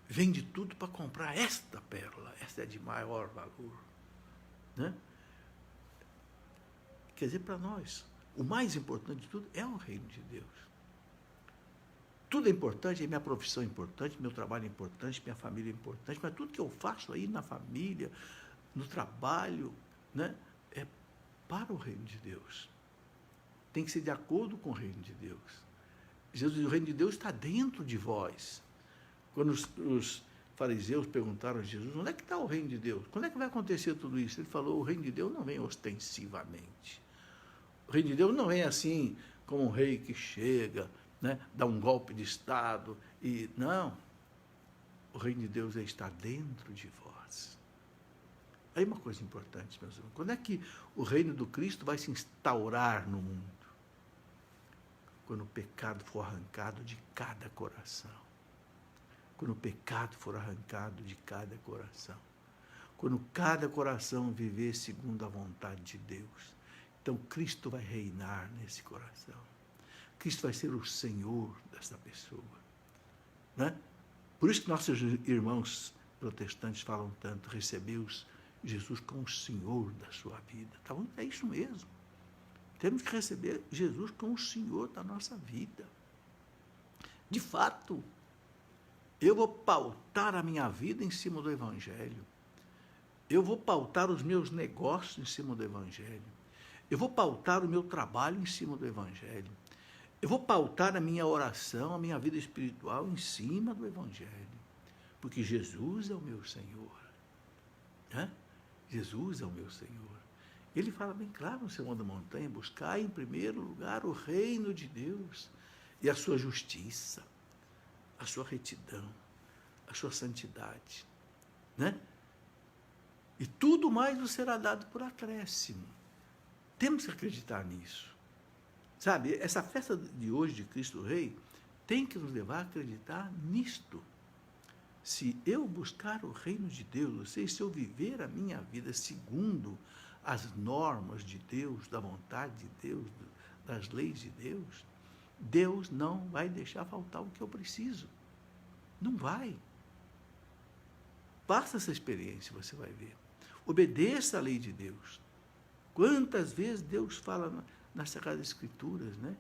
Speaker 1: vende tudo para comprar esta pérola. Esta é de maior valor. Né? Quer dizer, para nós, o mais importante de tudo é o reino de Deus. Tudo é importante, minha profissão é importante, meu trabalho é importante, minha família é importante, mas tudo que eu faço aí na família, no trabalho, né, é para o reino de Deus. Tem que ser de acordo com o reino de Deus. Jesus, o reino de Deus está dentro de vós. Quando os fariseus perguntaram a Jesus: onde é que está o reino de Deus? Quando é que vai acontecer tudo isso? Ele falou: o reino de Deus não vem ostensivamente. O reino de Deus não vem assim, como um rei que chega, né, dá um golpe de Estado. Não. O reino de Deus está dentro de vós. Aí uma coisa importante, meus irmãos: quando é que o reino do Cristo vai se instaurar no mundo? Quando o pecado for arrancado de cada coração. Quando o pecado for arrancado de cada coração. Quando cada coração viver segundo a vontade de Deus. Então, Cristo vai reinar nesse coração. Cristo vai ser o Senhor dessa pessoa. Né? Por isso que nossos irmãos protestantes falam tanto: recebeu Jesus como o Senhor da sua vida. Tá bom? É isso mesmo. Temos que receber Jesus como o Senhor da nossa vida. De fato, eu vou pautar a minha vida em cima do Evangelho. Eu vou pautar os meus negócios em cima do Evangelho. Eu vou pautar o meu trabalho em cima do Evangelho. Eu vou pautar a minha oração, a minha vida espiritual em cima do Evangelho. Porque Jesus é o meu Senhor. Né? Jesus é o meu Senhor. Ele fala bem claro no Sermão da Montanha: buscar em primeiro lugar o reino de Deus e a sua justiça, a sua retidão, a sua santidade. Né? E tudo mais nos será dado por acréscimo. Temos que acreditar nisso. Sabe, essa festa de hoje de Cristo Rei tem que nos levar a acreditar nisto. Se eu buscar o reino de Deus, ou seja, se eu viver a minha vida segundo as normas de Deus, da vontade de Deus, das leis de Deus, Deus não vai deixar faltar o que eu preciso. Não vai. Faça essa experiência, você vai ver. Obedeça a lei de Deus. Quantas vezes Deus fala nas Sagradas Escrituras, né?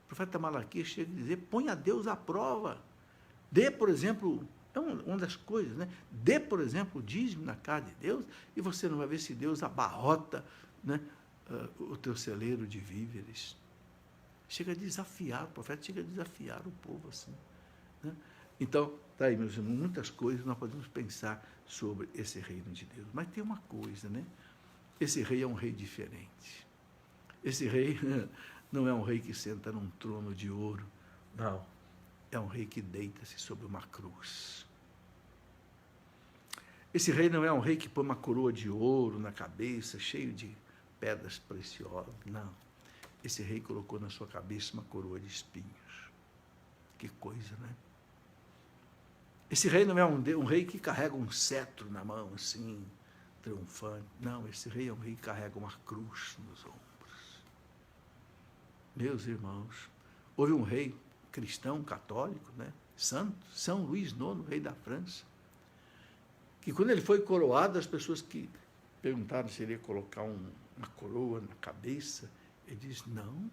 Speaker 1: O profeta Malaquias chega a dizer: põe a Deus à prova. Dê, por exemplo, é uma das coisas, né? Dê, por exemplo, o dízimo na casa de Deus, e você não vai ver se Deus abarrota, né, o teu celeiro de víveres. Chega a desafiar, o profeta chega a desafiar o povo assim. Né? Então, está aí, meus irmãos, muitas coisas nós podemos pensar sobre esse reino de Deus. Mas tem uma coisa, né? Esse rei é um rei diferente. Esse rei não é um rei que senta num trono de ouro, não. É um rei que deita-se sobre uma cruz. Esse rei não é um rei que põe uma coroa de ouro na cabeça, cheio de pedras preciosas, não. Esse rei colocou na sua cabeça uma coroa de espinhos. Que coisa, né? Esse rei não é um rei que carrega um cetro na mão, assim, triunfante. Não, esse rei é um rei que carrega uma cruz nos ombros. Meus irmãos, houve um rei cristão, católico, né? Santo, São Luís IX, rei da França, que quando ele foi coroado, as pessoas que perguntaram se ele ia colocar uma coroa na cabeça, ele disse, não,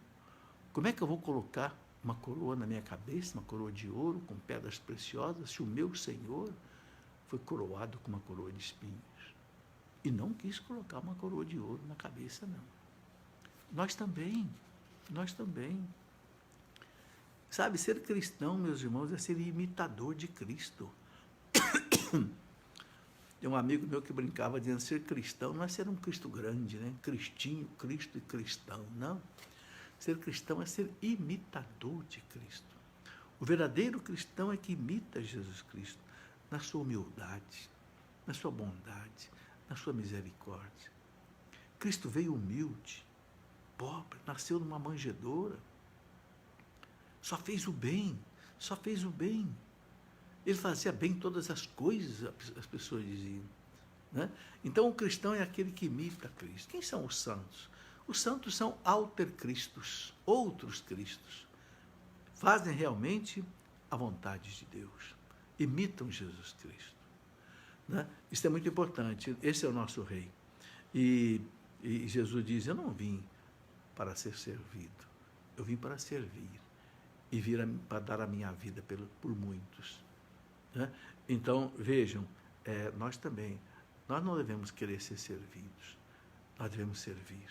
Speaker 1: como é que eu vou colocar uma coroa na minha cabeça, uma coroa de ouro com pedras preciosas, se o meu Senhor foi coroado com uma coroa de espinhos? E não quis colocar uma coroa de ouro na cabeça, não. Nós também. Sabe, ser cristão, meus irmãos, é ser imitador de Cristo. Tem um amigo meu que brincava dizendo que ser cristão não é ser um Cristo grande, né? Cristinho, Cristo e cristão, não. Ser cristão é ser imitador de Cristo. O verdadeiro cristão é que imita Jesus Cristo na sua humildade, na sua bondade, na sua misericórdia. Cristo veio humilde, pobre, nasceu numa manjedoura, só fez o bem, só fez o bem. Ele fazia bem todas as coisas, as pessoas diziam, né? Então, o cristão é aquele que imita Cristo. Quem são os santos? Os santos são alter-cristos, outros cristos. Fazem realmente a vontade de Deus. Imitam Jesus Cristo, né? Isso é muito importante. Esse é o nosso rei. E Jesus diz, eu não vim para ser servido, eu vim para servir e vir para dar a minha vida por muitos. Né? Então, vejam, nós também, nós não devemos querer ser servidos, nós devemos servir.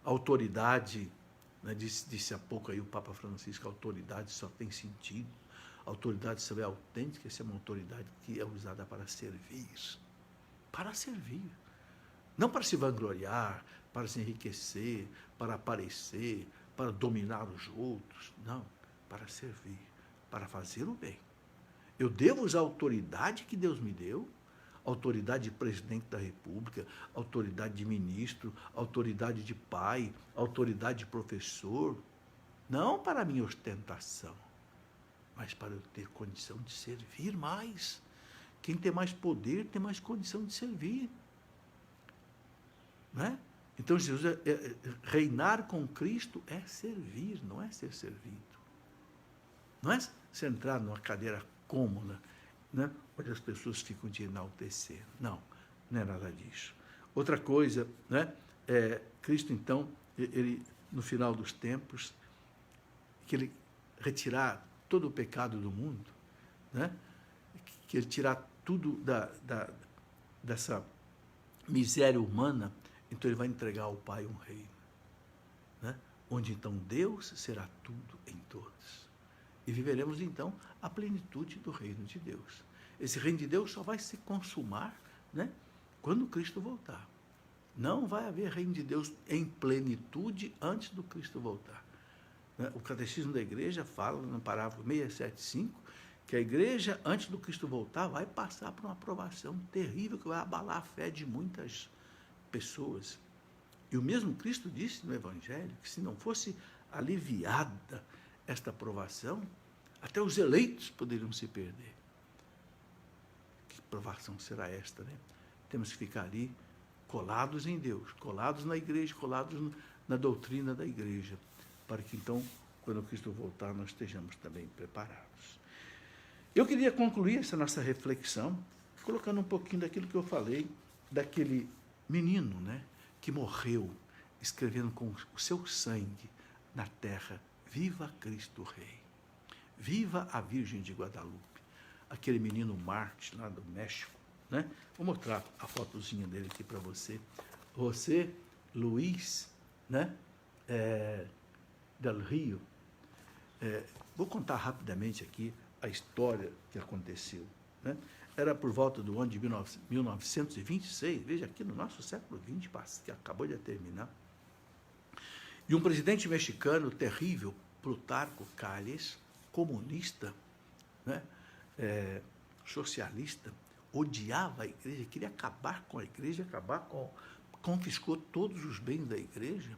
Speaker 1: A autoridade, né, disse há pouco aí o Papa Francisco, a autoridade só tem sentido, a autoridade só é autêntica se é uma autoridade que é usada para servir. Para servir. Não para se vangloriar, para se enriquecer, para aparecer, para dominar os outros. Não, para servir, para fazer o bem. Eu devo usar a autoridade que Deus me deu, autoridade de presidente da República, autoridade de ministro, autoridade de pai, autoridade de professor, não para a minha ostentação, mas para eu ter condição de servir mais. Quem tem mais poder tem mais condição de servir. Né? Então, Jesus, reinar com Cristo é servir, não é ser servido. Não é sentar numa cadeira cômoda, né, onde as pessoas ficam de enaltecer. Não, não é nada disso. Outra coisa, né, Cristo, então, ele, no final dos tempos, que ele retirar todo o pecado do mundo, né, que ele tirar tudo dessa miséria humana, então ele vai entregar ao Pai um reino, né, onde então Deus será tudo em todos. E viveremos, então, a plenitude do reino de Deus. Esse reino de Deus só vai se consumar, né, quando Cristo voltar. Não vai haver reino de Deus em plenitude antes do Cristo voltar. O Catecismo da Igreja fala, no parágrafo 675, que a Igreja, antes do Cristo voltar, vai passar por uma provação terrível que vai abalar a fé de muitas pessoas. E o mesmo Cristo disse no Evangelho que se não fosse aliviada esta provação, até os eleitos poderiam se perder. Que provação será esta, né? Temos que ficar ali colados em Deus, colados na igreja, colados na doutrina da igreja, para que então, quando Cristo voltar, nós estejamos também preparados. Eu queria concluir essa nossa reflexão colocando um pouquinho daquilo que eu falei, daquele menino, né, que morreu escrevendo com o seu sangue na terra: viva Cristo Rei, viva a Virgem de Guadalupe. Aquele menino Marte lá do México, né? Vou mostrar a fotozinha dele aqui para você. José Luiz, né, del Rio. Vou contar rapidamente aqui a história que aconteceu, né? Era por volta do ano de 1926, veja aqui no nosso século XX, que acabou de terminar. E um presidente mexicano terrível, Plutarco Calles, comunista, né? Socialista, odiava a igreja, queria acabar com a igreja, confiscou todos os bens da igreja,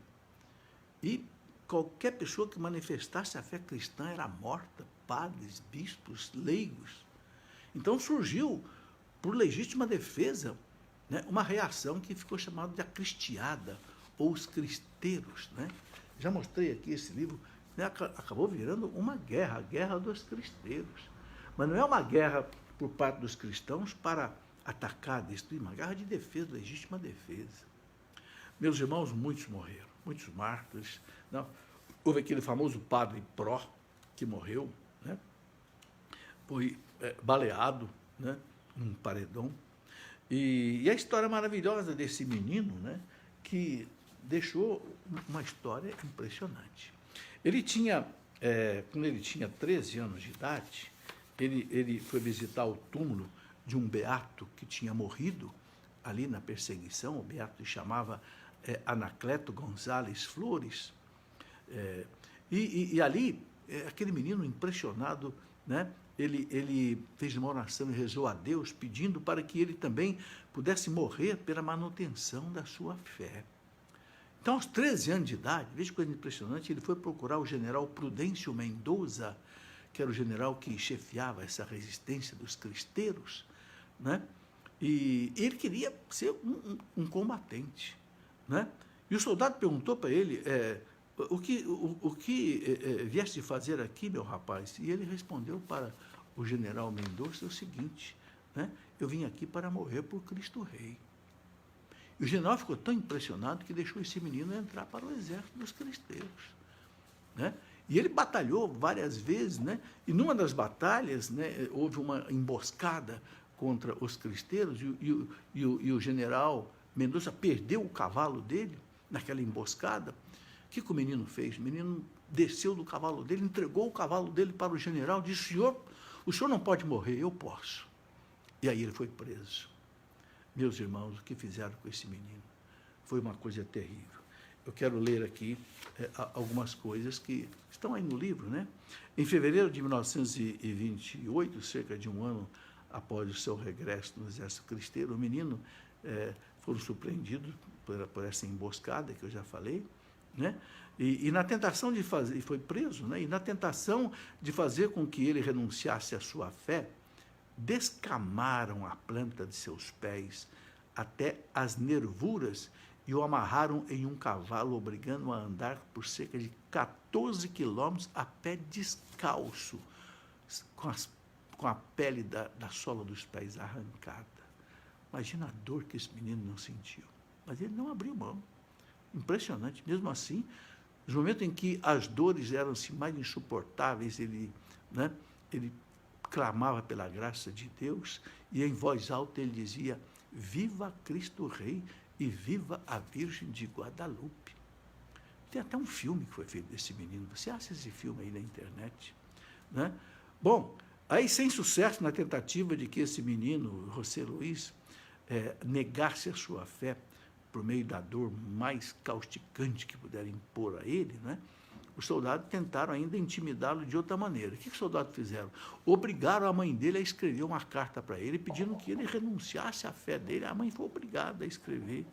Speaker 1: e qualquer pessoa que manifestasse a fé cristã era morta, padres, bispos, leigos. Então surgiu, por legítima defesa, né, uma reação que ficou chamada de a cristiada, ou os cristeiros. Né? Já mostrei aqui esse livro, né, acabou virando uma guerra, a guerra dos cristeiros. Mas não é uma guerra por parte dos cristãos para atacar, destruir, uma guerra de defesa, legítima defesa. Meus irmãos, muitos morreram, muitos mártires. Não, houve aquele famoso padre Pró, que morreu, né? Foi baleado, né, num paredão. E a história maravilhosa desse menino, né, que deixou uma história impressionante. Ele tinha, quando ele tinha 13 anos de idade, ele foi visitar o túmulo de um beato que tinha morrido ali na perseguição. O beato se chamava Anacleto Gonzalez Flores. E ali, aquele menino impressionado, né, ele fez uma oração e rezou a Deus, pedindo para que ele também pudesse morrer pela manutenção da sua fé. Então, aos 13 anos de idade, veja que coisa impressionante, ele foi procurar o general Prudêncio Mendoza, que era o general que chefiava essa resistência dos cristeiros, né? E ele queria ser um combatente, né? E o soldado perguntou para ele, o que vieste fazer aqui, meu rapaz? E ele respondeu para o general Mendoza o seguinte, né? Eu vim aqui para morrer por Cristo Rei. E o general ficou tão impressionado que deixou esse menino entrar para o exército dos cristeiros, né? E ele batalhou várias vezes, né? E numa das batalhas, né, houve uma emboscada contra os cristeiros e o general Mendoza perdeu o cavalo dele naquela emboscada. O que o menino fez? O menino desceu do cavalo dele, entregou o cavalo dele para o general, disse, o senhor não pode morrer, eu posso. E aí ele foi preso. Meus irmãos, o que fizeram com esse menino? Foi uma coisa terrível. Eu quero ler aqui algumas coisas que estão aí no livro, né? Em fevereiro de 1928, cerca de um ano após o seu regresso no exército cristeiro, o menino foram surpreendidos por essa emboscada que eu já falei, né? E na tentação de fazer, e foi preso, né? E na tentação de fazer com que ele renunciasse à sua fé, descamaram a planta de seus pés até as nervuras e o amarraram em um cavalo, obrigando-o a andar por cerca de 14 quilômetros a pé descalço, com a pele da sola dos pés arrancada. Imagina a dor que esse menino não sentiu. Mas ele não abriu mão. Impressionante. Mesmo assim, no momento em que as dores eram-se mais insuportáveis, ele clamava pela graça de Deus e em voz alta ele dizia, viva Cristo Rei e viva a Virgem de Guadalupe. Tem até um filme que foi feito desse menino. Você acha esse filme aí na internet? Né? Bom, aí sem sucesso na tentativa de que esse menino, José Luiz, negasse a sua fé por meio da dor mais causticante que puderam impor a ele, né? Os soldados tentaram ainda intimidá-lo de outra maneira. O que os soldados fizeram? Obrigaram a mãe dele a escrever uma carta para ele, pedindo que ele renunciasse à fé dele. A mãe foi obrigada a escrever,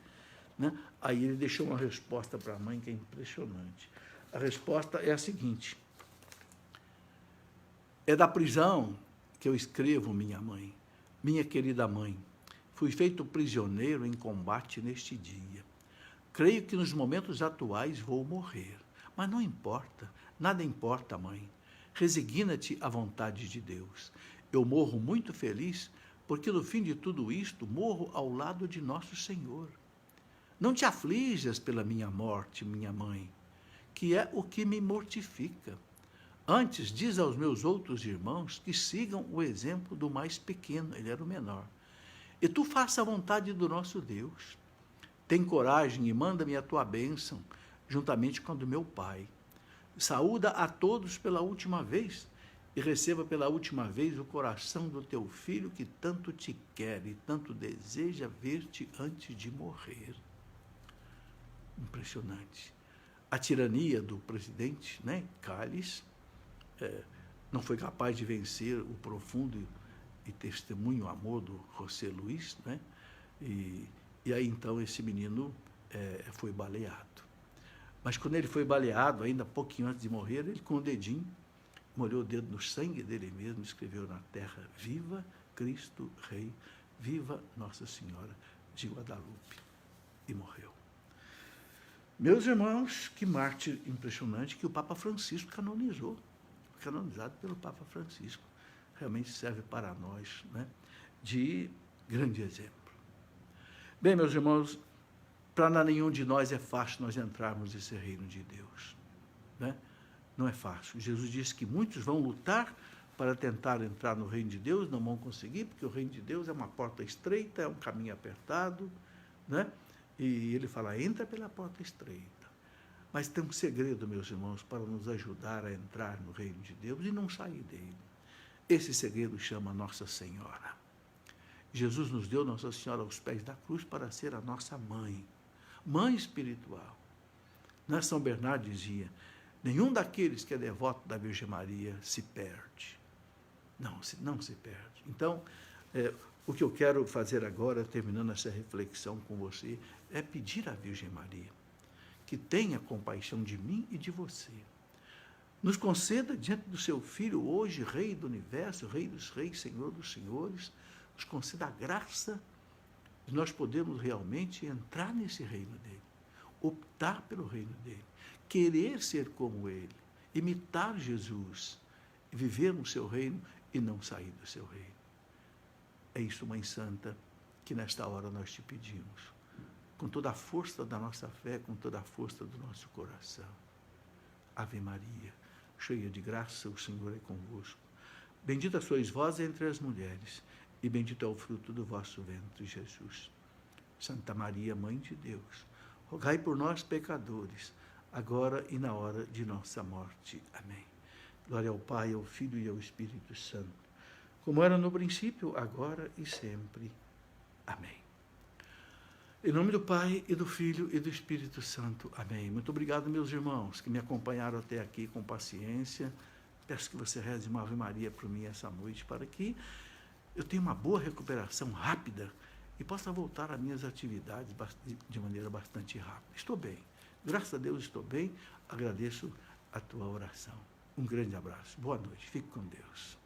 Speaker 1: né? Aí ele deixou uma resposta para a mãe que é impressionante. A resposta é a seguinte, é da prisão que eu escrevo, minha mãe, minha querida mãe. Fui feito prisioneiro em combate neste dia. Creio que nos momentos atuais vou morrer. Mas não importa, nada importa, mãe. Resigna-te à vontade de Deus. Eu morro muito feliz, porque no fim de tudo isto, morro ao lado de nosso Senhor. Não te aflijas pela minha morte, minha mãe, que é o que me mortifica. Antes, diz aos meus outros irmãos que sigam o exemplo do mais pequeno, ele era o menor. E tu faça a vontade do nosso Deus. Tem coragem e manda-me a tua bênção, juntamente com a do meu pai. Saúda a todos pela última vez e receba pela última vez o coração do teu filho que tanto te quer e tanto deseja ver-te antes de morrer. Impressionante. a tirania do presidente, né, Calles, não foi capaz de vencer o profundo e testemunho amor do José Luiz, né? E aí então esse menino foi baleado. Mas quando ele foi baleado, ainda pouquinho antes de morrer, ele com o dedinho molhou o dedo no sangue dele mesmo, escreveu na terra: Viva Cristo Rei, viva Nossa Senhora de Guadalupe, e morreu. Meus irmãos, que mártir impressionante que o Papa Francisco canonizou, canonizado pelo Papa Francisco. Realmente serve para nós, né, de grande exemplo. Bem, meus irmãos, para nenhum de nós é fácil nós entrarmos nesse reino de Deus, né? Não é fácil. Jesus disse que muitos vão lutar para tentar entrar no reino de Deus, não vão conseguir, porque o reino de Deus é uma porta estreita, é um caminho apertado, né? E ele fala: entra pela porta estreita. Mas tem um segredo, meus irmãos, para nos ajudar a entrar no reino de Deus e não sair dele. Esse segredo chama Nossa Senhora. Jesus nos deu Nossa Senhora aos pés da cruz para ser a nossa mãe, mãe espiritual. Né? São Bernardo dizia: nenhum daqueles que é devoto da Virgem Maria se perde. Não se perde. Então, o que eu quero fazer agora, terminando essa reflexão com você, é pedir à Virgem Maria que tenha compaixão de mim e de você. Nos conceda diante do seu Filho, hoje, Rei do Universo, Rei dos Reis, Senhor dos Senhores, nos conceda a graça de nós podermos realmente entrar nesse reino dele, optar pelo reino dele, querer ser como ele, imitar Jesus, viver no seu reino e não sair do seu reino. É isso, Mãe Santa, que nesta hora nós te pedimos, com toda a força da nossa fé, com toda a força do nosso coração. Ave Maria, cheia de graça, o Senhor é convosco. Bendita sois vós entre as mulheres, e bendito é o fruto do vosso ventre, Jesus. Santa Maria, Mãe de Deus, rogai por nós, pecadores, agora e na hora de nossa morte. Amém. Glória ao Pai, ao Filho e ao Espírito Santo, como era no princípio, agora e sempre. Amém. Em nome do Pai, e do Filho, e do Espírito Santo. Amém. Muito obrigado, meus irmãos, que me acompanharam até aqui com paciência. Peço que você reze uma Ave Maria por mim essa noite, para que eu tenha uma boa recuperação rápida e possa voltar às minhas atividades de maneira bastante rápida. Estou bem. Graças a Deus estou bem. Agradeço a tua oração. Um grande abraço. Boa noite. Fique com Deus.